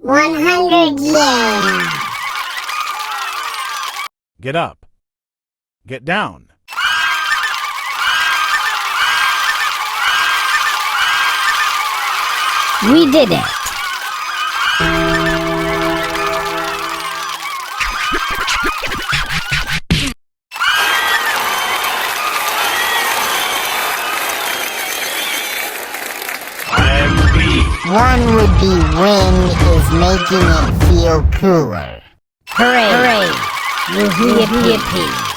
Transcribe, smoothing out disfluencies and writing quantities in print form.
100 yen. Get up. Get down. We did it! One would-be win is making it feel cooler. Hooray! Hooray! Yippee!